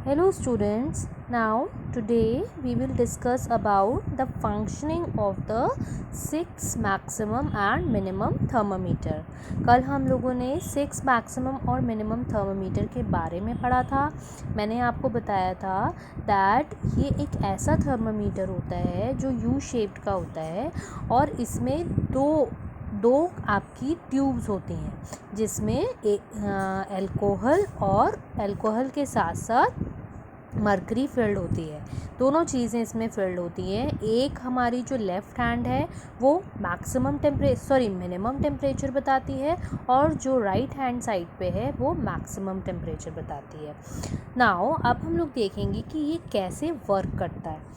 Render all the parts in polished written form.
Hello students, now today we will discuss about the functioning of the 6 maximum and minimum thermometer। कल हम लोगों ने 6 maximum और minimum thermometer के बारे में पढ़ा था। मैंने आपको बताया था दैट ये एक ऐसा थर्मामीटर होता है जो यू शेप्ड का होता है और इसमें दो आपकी ट्यूब्स होती हैं जिसमें एक अल्कोहल और अल्कोहल के साथ साथ मरकरी फिल्ड होती है। दोनों चीज़ें इसमें फिल्ड होती हैं। एक हमारी जो लेफ़्ट हैंड है वो मिनिमम टेम्परेचर बताती है और जो राइट हैंड साइड पे है वो मैक्सिमम टेम्परेचर बताती है। नाउ अब हम लोग देखेंगे कि ये कैसे वर्क करता है।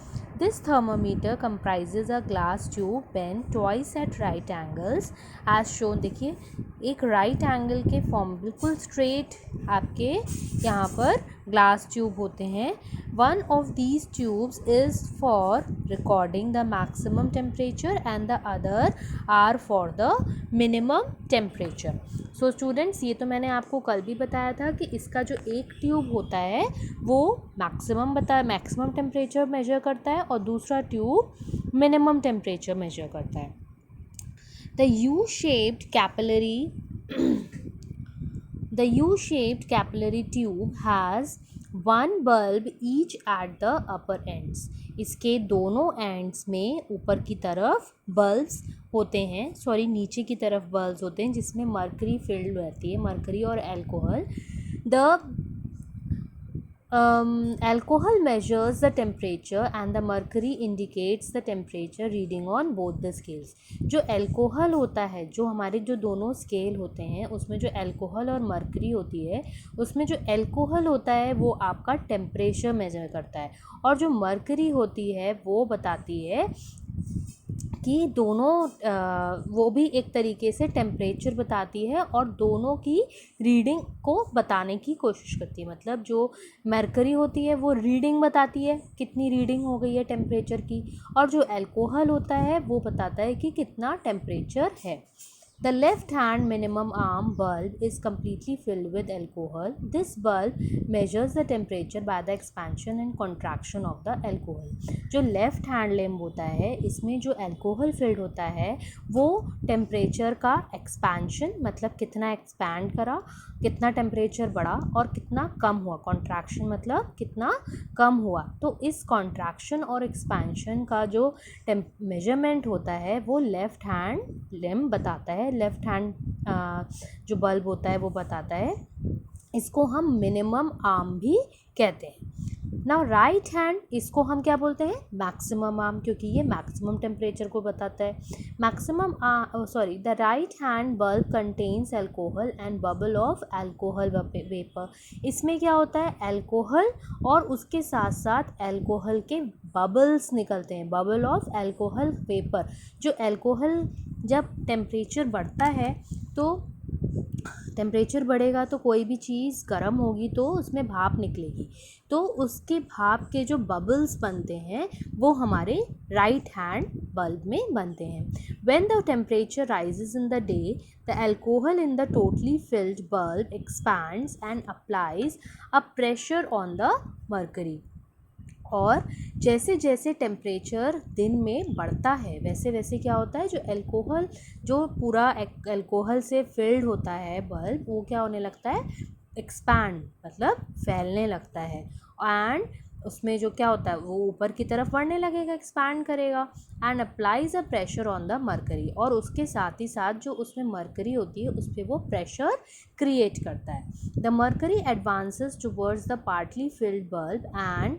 This thermometer comprises a glass tube bent twice at right angles as shown। देखिए एक राइट एंगल के फॉर्म बिल्कुल स्ट्रेट आपके यहाँ पर ग्लास ट्यूब होते हैं। One of these tubes is for recording the maximum temperature and the other are for the minimum temperature. So students, ये तो मैंने आपको कल भी बताया था कि इसका जो एक ट्यूब होता है वो मैक्सिमम टेम्परेचर मेजर करता है और दूसरा ट्यूब मिनिमम टेम्परेचर मेजर करता है। The U-shaped capillary tube has one bulb each at the upper ends। इसके दोनों एंड्स में ऊपर की तरफ बल्ब्स होते हैं, नीचे की तरफ बल्ब्स होते हैं जिसमें मरकरी फिल्ड रहती है, मरकरी और alcohol. The alcohol measures the temperature and the mercury indicates the temperature reading on both the scales। जो अल्कोहल होता है, जो हमारे जो दोनों स्केल होते हैं उसमें जो अल्कोहल और मरकरी होती है, उसमें जो अल्कोहल होता है वो आपका टेम्परेचर मेजर करता है और जो मरकरी होती है वो बताती है कि दोनों वो भी एक तरीके से टेम्परेचर बताती है और दोनों की रीडिंग को बताने की कोशिश करती है। मतलब जो मरकरी होती है वो रीडिंग बताती है, कितनी रीडिंग हो गई है टेम्परेचर की, और जो अल्कोहल होता है वो बताता है कि कितना टेम्परेचर है। The left hand minimum arm bulb is completely filled with alcohol. This bulb measures the temperature by the expansion and contraction of the alcohol। जो लेफ़्ट हैंड लैम्प होता है इसमें जो अल्कोहल फिल्ड होता है वो टेम्परेचर का एक्सपेंशन, मतलब कितना एक्सपैंड करा, कितना टेम्परेचर बढ़ा और कितना कम हुआ, कॉन्ट्रैक्शन मतलब कितना कम हुआ। तो इस कॉन्ट्रैक्शन और एक्सपेंशन का जो मेजरमेंट होता है वो लेफ़्ट हैंड लैम्प बताता है, लेफ़्ट हैंड जो बल्ब होता है वो बताता है। इसको हम मिनिमम आर्म भी कहते हैं। नाउ राइट हैंड, इसको हम क्या बोलते हैं, मैक्सिमम आर्म, क्योंकि ये मैक्सिमम टेम्परेचर को बताता है। The right hand bulb contains alcohol and bubble of alcohol vapour. इसमें क्या होता है, अल्कोहल और उसके साथ साथ अल्कोहल के बबल्स निकलते हैं, बबल ऑफ अल्कोहल वेपर। जो अल्कोहल जब टेम्परेचर बढ़ता है तो टेम्परेचर बढ़ेगा तो कोई भी चीज़ गर्म होगी तो उसमें भाप निकलेगी, तो उसके भाप के जो बबल्स बनते हैं वो हमारे राइट हैंड बल्ब में बनते हैं। When the temperature rises in the day, the alcohol in the totally filled bulb expands and applies a pressure on the mercury। और जैसे जैसे टेम्परेचर दिन में बढ़ता है वैसे वैसे क्या होता है, जो अल्कोहल, जो पूरा अल्कोहल से फिल्ड होता है बल्ब, वो क्या होने लगता है, एक्सपैंड मतलब फैलने लगता है। एंड उसमें जो क्या होता है वो ऊपर की तरफ बढ़ने लगेगा, एक्सपैंड करेगा। And applies a pressure on the mercury, और उसके साथ ही साथ जो उसमें मरकरी होती है उस पर वो प्रेशर क्रिएट करता है। The mercury advances towards the partly filled bulb and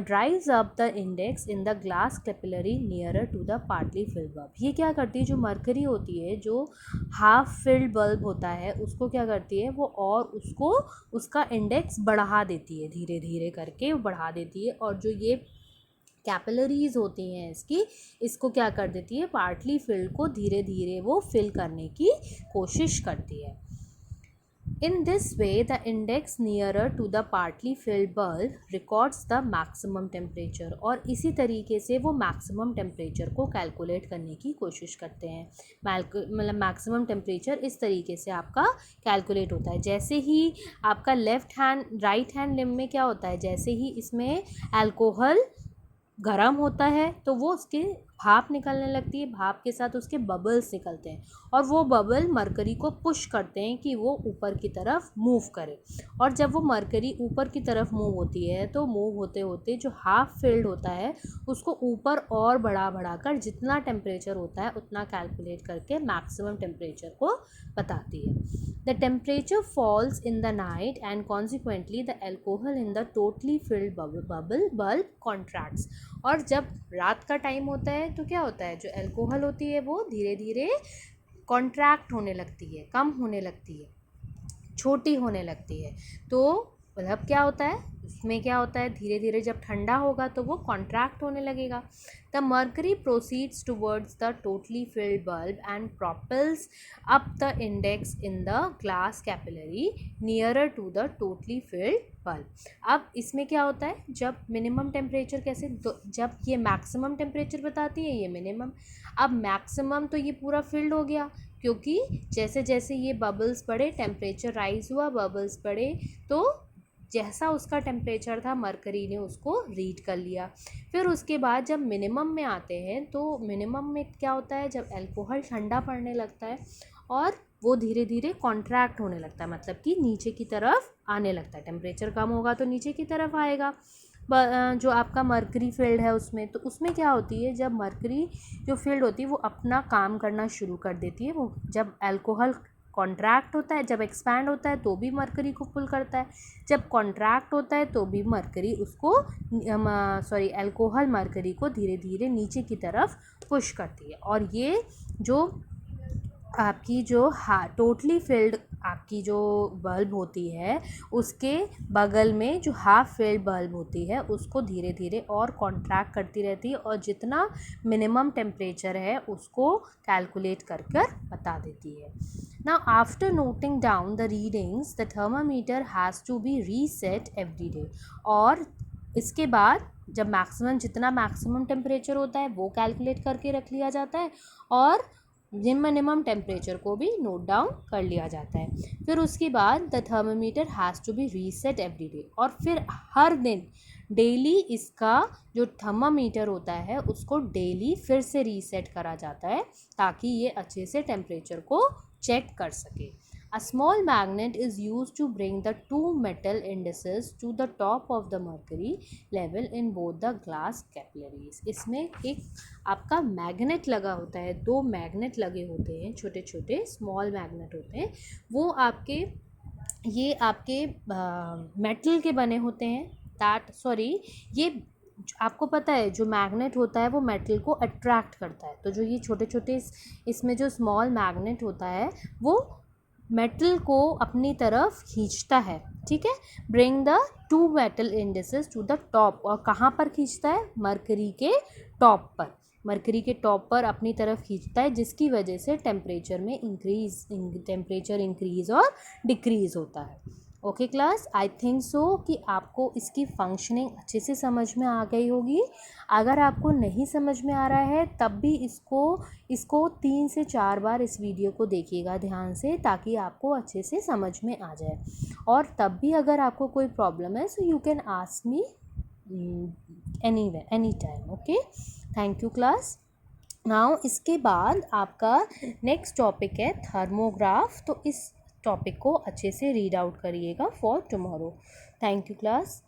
drives up the index in the glass capillary nearer to the partly filled bulb. ये क्या करती है, जो मरकरी होती है, जो हाफ फिल्ड बल्ब होता है उसको क्या करती है वो, और उसको उसका इंडेक्स बढ़ा देती है, धीरे धीरे करके वो बढ़ा देती है, और जो ये कैपिलरीज होती हैं इसको क्या कर देती है, पार्टली फिल्ड को धीरे धीरे वो फिल करने की कोशिश करती है। In this way, the index nearer to the partly filled bulb records the maximum temperature. और इसी तरीके से वो maximum temperature को calculate करने की कोशिश करते हैं. मतलब maximum temperature इस तरीके से आपका calculate होता है. जैसे ही आपका right hand limb में क्या होता है, जैसे ही इसमें alcohol गर्म होता है तो वो उसके भाप निकलने लगती है, भाप के साथ उसके बबल्स निकलते हैं और वो बबल मरकरी को पुश करते हैं कि वो ऊपर की तरफ मूव करे. और जब वो मरकरी ऊपर की तरफ मूव होती है तो मूव होते होते जो हाफ फिल्ड होता है उसको ऊपर और बढ़ा कर जितना टेम्परेचर होता है उतना कैलकुलेट करके मैक्सिमम टेम्परेचर को बताती है. The temperature falls in the night and consequently the alcohol in the totally filled bulb contracts. और जब रात का टाइम होता है तो क्या होता है, जो अल्कोहल होती है वो धीरे धीरे कॉन्ट्रैक्ट होने लगती है, कम होने लगती है, छोटी होने लगती है. तो मतलब क्या होता है, इसमें क्या होता है, धीरे धीरे जब ठंडा होगा तो वो कॉन्ट्रैक्ट होने लगेगा. The mercury proceeds towards the totally filled bulb and propels up the index in the glass capillary nearer to the totally filled bulb. अब इसमें क्या होता है, जब मिनिमम टेम्परेचर कैसे, जब ये मैक्सिमम टेम्परेचर बताती है, ये मिनिमम. अब मैक्सिमम तो ये पूरा फिल्ड हो गया, क्योंकि जैसे जैसे ये बबल्स बढ़े, टेम्परेचर राइज हुआ, बबल्स बढ़े, तो जैसा उसका टेम्परेचर था मरकरी ने उसको रीड कर लिया. फिर उसके बाद जब मिनिमम में आते हैं तो मिनिमम में क्या होता है, जब अल्कोहल ठंडा पड़ने लगता है और वो धीरे धीरे कॉन्ट्रैक्ट होने लगता है, मतलब कि नीचे की तरफ आने लगता है. टेम्परेचर कम होगा तो नीचे की तरफ आएगा. जो आपका मरकरी फील्ड है उसमें, तो उसमें क्या होती है, जब मरकरी जो फील्ड होती है वो अपना काम करना शुरू कर देती है. वो जब अल्कोहल कॉन्ट्रैक्ट होता है, जब एक्सपैंड होता है तो भी मरकरी को पुल करता है, जब कॉन्ट्रैक्ट होता है तो भी मरकरी उसको अल्कोहल मरकरी को धीरे धीरे नीचे की तरफ पुश करती है. और ये जो आपकी जो टोटली फिल्ड आपकी जो बल्ब होती है उसके बगल में जो हाफ फिल्ड बल्ब होती है उसको धीरे धीरे और कॉन्ट्रैक्ट करती रहती है और जितना मिनिमम टेम्परेचर है उसको कैलकुलेट कर बता देती है. Now after noting down the readings the thermometer has to be reset every day. और इसके बाद जब मैक्सिमम, जितना मैक्सिमम टेम्परेचर होता है वो कैलकुलेट करके रख लिया जाता है और मिनिमम टेम्परेचर को भी नोट डाउन कर लिया जाता है. फिर उसके बाद the thermometer has to be reset every day. और फिर हर दिन डेली इसका जो थर्मामीटर होता है उसको डेली फिर से रीसेट करा जाता है ताकि ये अच्छे से टेम्परेचर को चेक कर सके. A small magnet is used to bring the two metal indices to the top of the mercury level in both the glass capillaries. इसमें एक आपका मैग्नेट लगा होता है, दो मैग्नेट लगे होते हैं, छोटे छोटे स्मॉल मैग्नेट होते हैं. वो आपके मेटल के बने होते हैं. ये आपको पता है जो मैग्नेट होता है वो मेटल को अट्रैक्ट करता है. तो जो ये छोटे छोटे इसमें जो स्मॉल मैग्नेट होता है वो मेटल को अपनी तरफ खींचता है. ठीक है, bring the two metal indices to the top. और कहाँ पर खींचता है, मरकरी के टॉप पर. मरकरी के टॉप पर अपनी तरफ खींचता है जिसकी वजह से टेम्परेचर इंक्रीज़ और डिक्रीज़ होता है. Okay class, I think so कि आपको इसकी फंक्शनिंग अच्छे से समझ में आ गई होगी. अगर आपको नहीं समझ में आ रहा है तब भी इसको 3 से 4 बार इस वीडियो को देखिएगा ध्यान से, ताकि आपको अच्छे से समझ में आ जाए. और तब भी अगर आपको कोई प्रॉब्लम है so you can ask me any time. Okay, thank you class. Now इसके बाद आपका नेक्स्ट टॉपिक है थर्मोग्राफ. तो इस टॉपिक को अच्छे से रीड आउट करिएगा for tomorrow. Thank you class.